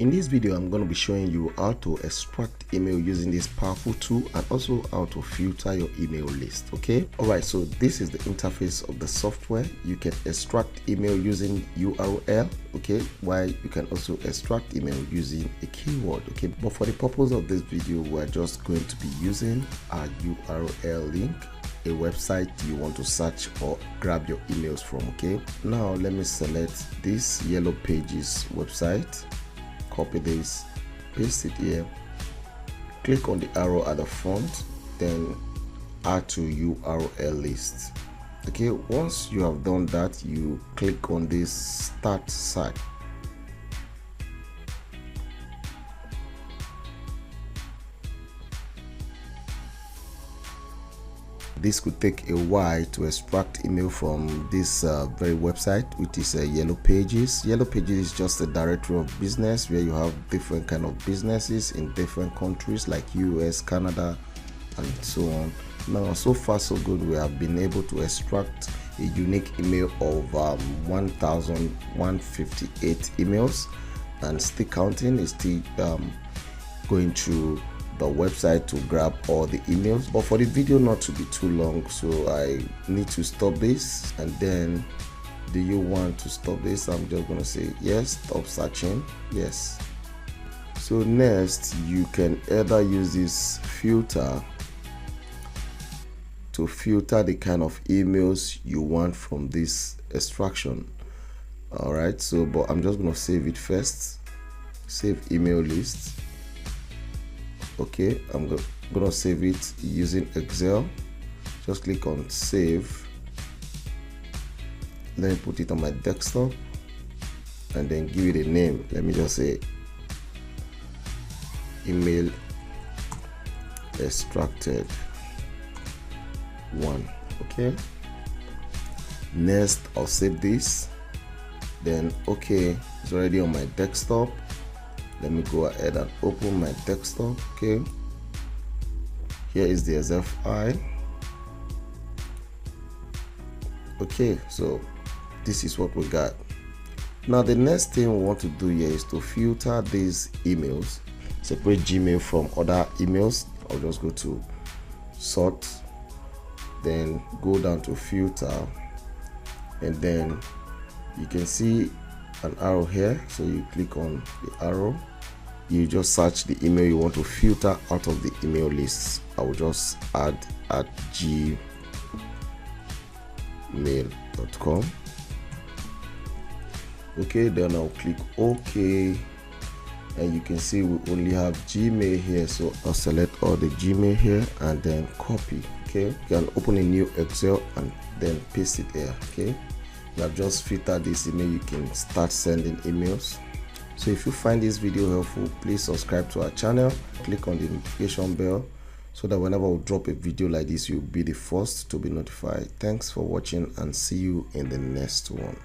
in this video I'm going to be showing you how to extract email using this powerful tool, and also how to filter your email list. Okay, alright, so this is the interface of the software. You can extract email using URL, okay, while you can also extract email using a keyword. Okay, but for the purpose of this video, we're just going to be using our URL link, a website you want to search or grab your emails from. Okay, now let me select this Yellow Pages website, copy this, paste it here, click on the arrow at the front, then add to URL list. Okay, once you have done that, you click on this start search. This could take a while to extract email from this very website, which is Yellow Pages. Yellow Pages is just a directory of business where you have different kind of businesses in different countries like US, Canada, and so on. Now, so far so good, we have been able to extract a unique email of 1,158 emails, and still counting. Is still going through the website to grab all the emails. But for the video not to be too long, so I need to stop this. And then, do you want to stop this? I'm just gonna say yes, stop searching, yes. So next, you can either use this filter to filter the kind of emails you want from this extraction. All right, so but I'm just gonna save it first. Save email list. Okay, I'm gonna save it using Excel. Just click on save. Let me put it on my desktop and then give it a name. Let me just say email extracted 1. Okay, next I'll save this. Then okay, it's already on my desktop. Let me go ahead and open my desktop. Okay, here is the Excel file. Okay, so this is what we got. Now the next thing we want to do here is to filter these emails, separate Gmail from other emails. I'll just go to sort, then go down to filter, and then you can see an arrow here, so you click on the arrow. You just search the email you want to filter out of the email lists. I will just add at gmail.com. okay, then I'll click OK, and you can see we only have Gmail here, so I'll select all the Gmail here and then copy. Okay, you can open a new Excel and then paste it here. Okay, you have just filtered this email. You can start sending emails. So if you find this video helpful, please subscribe to our channel, click on the notification bell, so that whenever we drop a video like this, you'll be the first to be notified. Thanks for watching, and see you in the next one.